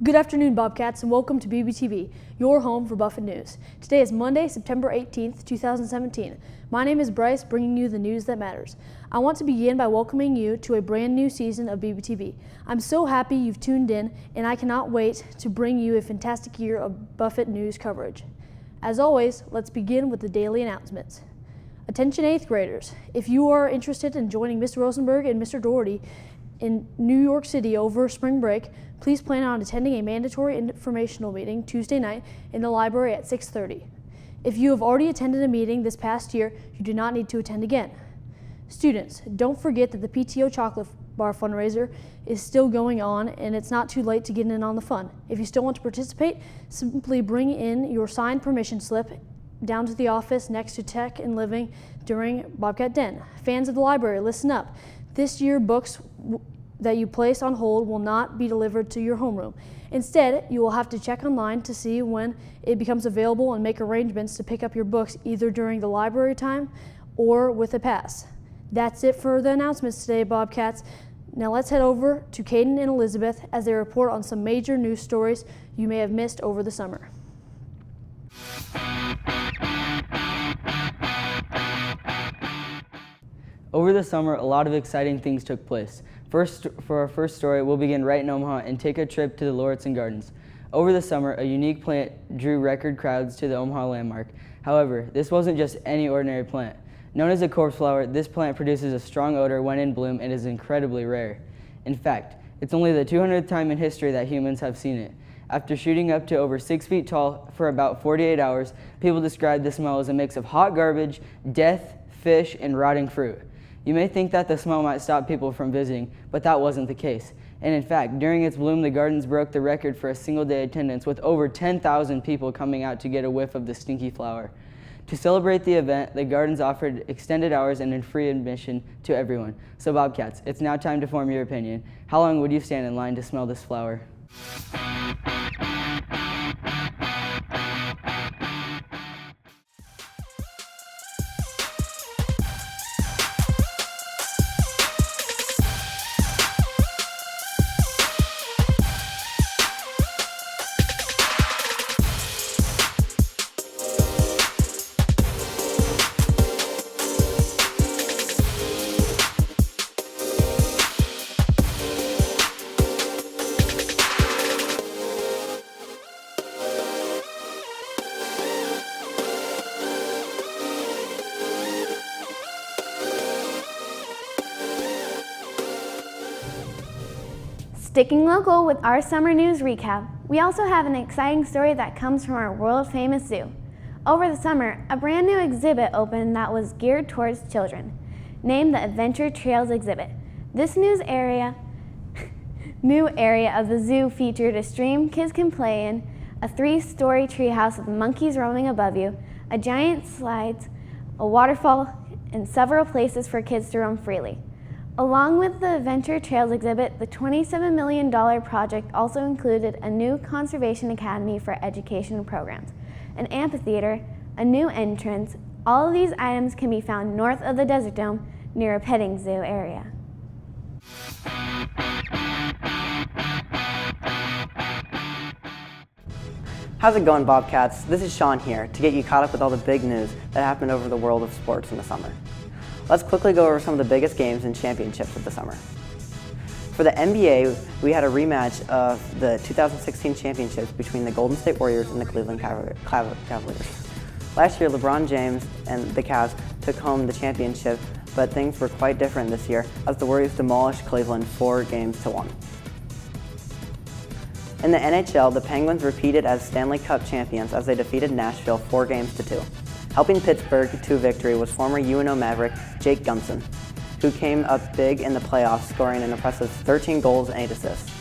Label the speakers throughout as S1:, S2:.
S1: Good afternoon, Bobcats, and welcome to BBTV, your home for Buffett News. Today is Monday, September 18th, 2017. My name is Bryce, bringing you the news that matters. I want to begin by welcoming you to a brand new season of BBTV. I'm so happy you've tuned in, and I cannot wait to bring you a fantastic year of Buffett News coverage. As always, let's begin with the daily announcements. Attention 8th graders, if you are interested in joining Mr. Rosenberg and Mr. Doherty in New York City over spring break, please plan on attending a mandatory informational meeting Tuesday night in the library at 6:30. If you have already attended a meeting this past year, you do not need to attend again. Students, don't forget that the PTO chocolate bar fundraiser is still going on, and it's not too late to get in on the fun. If you still want to participate, simply bring in your signed permission slip down to the office next to Tech and Living during Bobcat Den. Fans of the library, listen up. This year, books that you place on hold will not be delivered to your homeroom. Instead, you will have to check online to see when it becomes available and make arrangements to pick up your books either during the library time or with a pass. That's it for the announcements today, Bobcats. Now let's head over to Caden and Elizabeth as they report on some major news stories you may have missed over the summer.
S2: Over the summer, a lot of exciting things took place. For our first story, we'll begin right in Omaha and take a trip to the Lauritsen Gardens. Over the summer, a unique plant drew record crowds to the Omaha landmark. However, this wasn't just any ordinary plant. Known as a corpse flower, this plant produces a strong odor when in bloom and is incredibly rare. In fact, it's only the 200th time in history that humans have seen it. After shooting up to over 6 feet tall for about 48 hours, people describe the smell as a mix of hot garbage, death, fish, and rotting fruit. You may think that the smell might stop people from visiting, but that wasn't the case. And in fact, during its bloom, the gardens broke the record for a single-day attendance, with over 10,000 people coming out to get a whiff of the stinky flower. To celebrate the event, the gardens offered extended hours and free admission to everyone. So Bobcats, it's now time to form your opinion. How long would you stand in line to smell this flower?
S3: Sticking local with our summer news recap, we also have an exciting story that comes from our world-famous zoo. Over the summer, a brand new exhibit opened that was geared towards children, named the Adventure Trails exhibit. This new area of the zoo featured a stream kids can play in, a 3-story treehouse with monkeys roaming above you, a giant slides, a waterfall, and several places for kids to roam freely. Along with the Adventure Trails exhibit, the $27 million project also included a new conservation academy for education programs, an amphitheater, a new entrance. All of these items can be found north of the Desert Dome near a petting zoo area.
S4: How's it going, Bobcats? This is Sean here to get you caught up with all the big news that happened over the world of sports in the summer. Let's quickly go over some of the biggest games and championships of the summer. For the NBA, we had a rematch of the 2016 championships between the Golden State Warriors and the Cleveland Cavaliers. Last year, LeBron James and the Cavs took home the championship, but things were quite different this year as the Warriors demolished Cleveland 4-1. In the NHL, the Penguins repeated as Stanley Cup champions as they defeated Nashville 4-2. Helping Pittsburgh to victory was former UNO Maverick Jake Guentzel, who came up big in the playoffs, scoring an impressive 13 goals and 8 assists.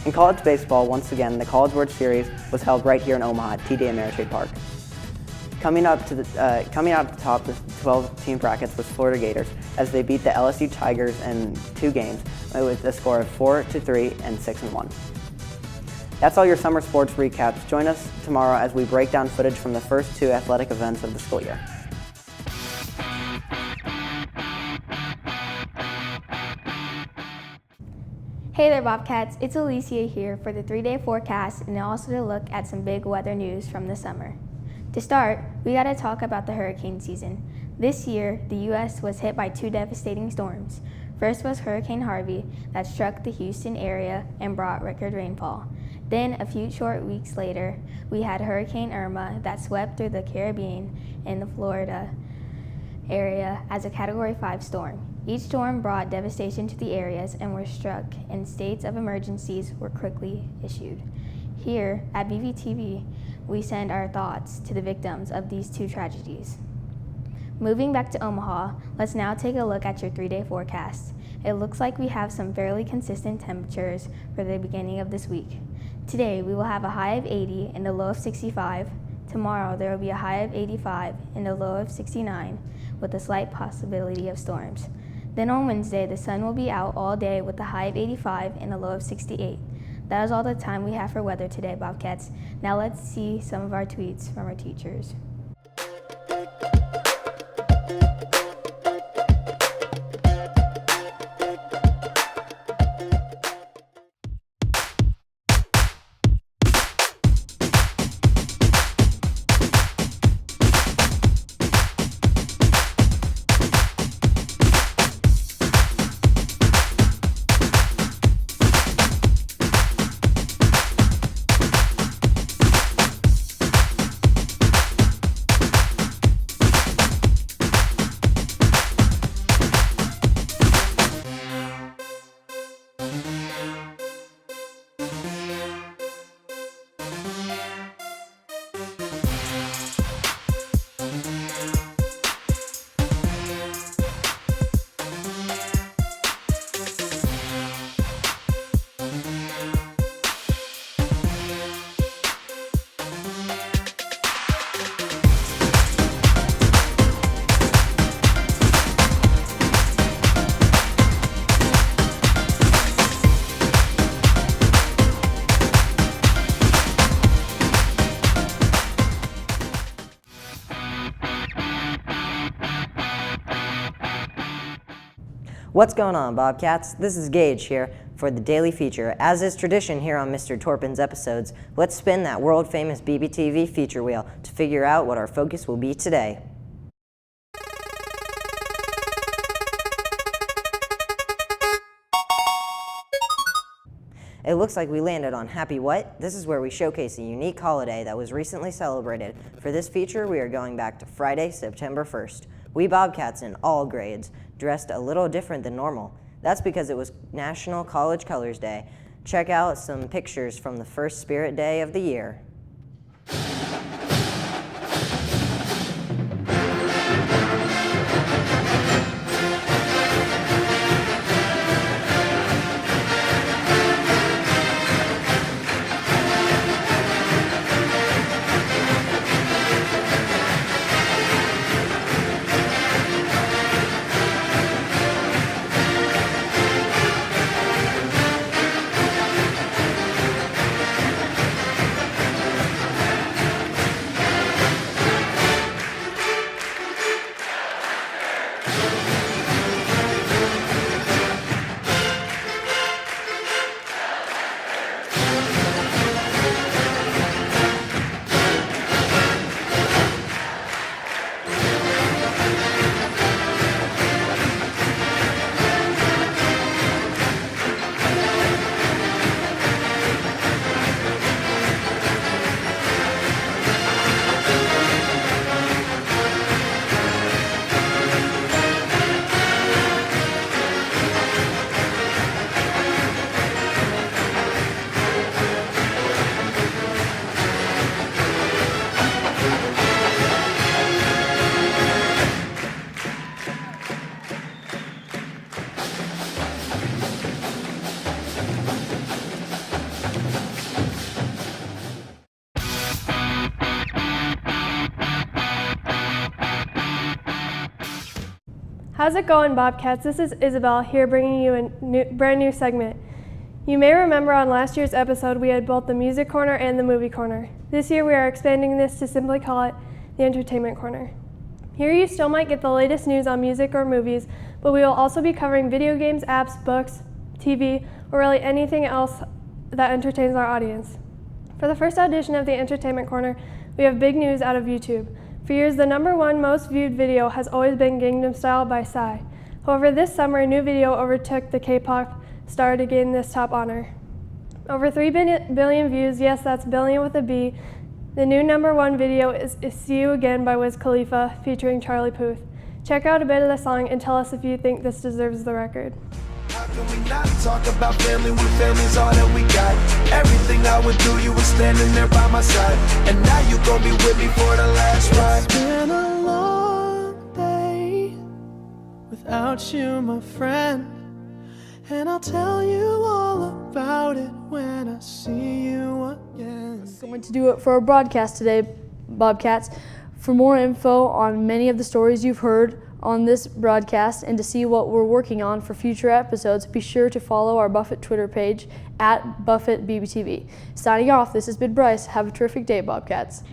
S4: In college baseball, once again, the College World Series was held right here in Omaha at TD Ameritrade Park. Coming out at the top of the 12-team brackets was Florida Gators as they beat the LSU Tigers in 2 games with a score of 4-3 and 6-1. That's all your summer sports recaps. Join us tomorrow as we break down footage from the first 2 athletic events of the school year.
S5: Hey there, Bobcats. It's Alicia here for the 3-day forecast and also to look at some big weather news from the summer. To start, we got to talk about the hurricane season. This year, the U.S. was hit by 2 devastating storms. First was Hurricane Harvey that struck the Houston area and brought record rainfall. Then, a few short weeks later, we had Hurricane Irma that swept through the Caribbean and the Florida area as a Category 5 storm. Each storm brought devastation to the areas and were struck, and states of emergencies were quickly issued. Here at BBTV, we send our thoughts to the victims of these 2 tragedies. Moving back to Omaha, let's now take a look at your 3-day forecast. It looks like we have some fairly consistent temperatures for the beginning of this week. Today, we will have a high of 80 and a low of 65. Tomorrow, there will be a high of 85 and a low of 69, with a slight possibility of storms. Then on Wednesday, the sun will be out all day with a high of 85 and a low of 68. That is all the time we have for weather today, Bobcats. Now let's see some of our tweets from our teachers.
S6: What's going on, Bobcats? This is Gage here for the Daily Feature. As is tradition here on Mr. Torpin's episodes, let's spin that world-famous BBTV feature wheel to figure out what our focus will be today. It looks like we landed on Happy What? This is where we showcase a unique holiday that was recently celebrated. For this feature, we are going back to Friday, September 1st. We Bobcats in all grades dressed a little different than normal. That's because it was National College Colors Day. Check out some pictures from the first Spirit Day of the year.
S7: How's it going, Bobcats? This is Isabel here bringing you a brand new segment. You may remember on last year's episode we had both the music corner and the movie corner. This year we are expanding this to simply call it the entertainment corner. Here you still might get the latest news on music or movies, but we will also be covering video games, apps, books, TV, or really anything else that entertains our audience. For the first edition of the Entertainment Corner, we have big news out of YouTube. For years, the #1 most viewed video has always been Gangnam Style by Psy. However, this summer, a new video overtook the K-pop star to gain this top honor. Over 3 billion views, yes, that's billion with a B. The new #1 video is See You Again by Wiz Khalifa featuring Charlie Puth. Check out a bit of the song and tell us if you think this deserves the record.
S8: How can we not talk about family when family's all that we got? Everything I would do, you were standing there by my side. And now you gon' be with me for the last ride.
S9: It's been a long day without you, my friend. And I'll tell you all about it when I see you again.
S1: That's going to do it for our broadcast today, Bobcats. For more info on many of the stories you've heard on this broadcast and to see what we're working on for future episodes, be sure to follow our Buffett Twitter page at BuffettBBTV. Signing off, this has been Bryce. Have a terrific day, Bobcats.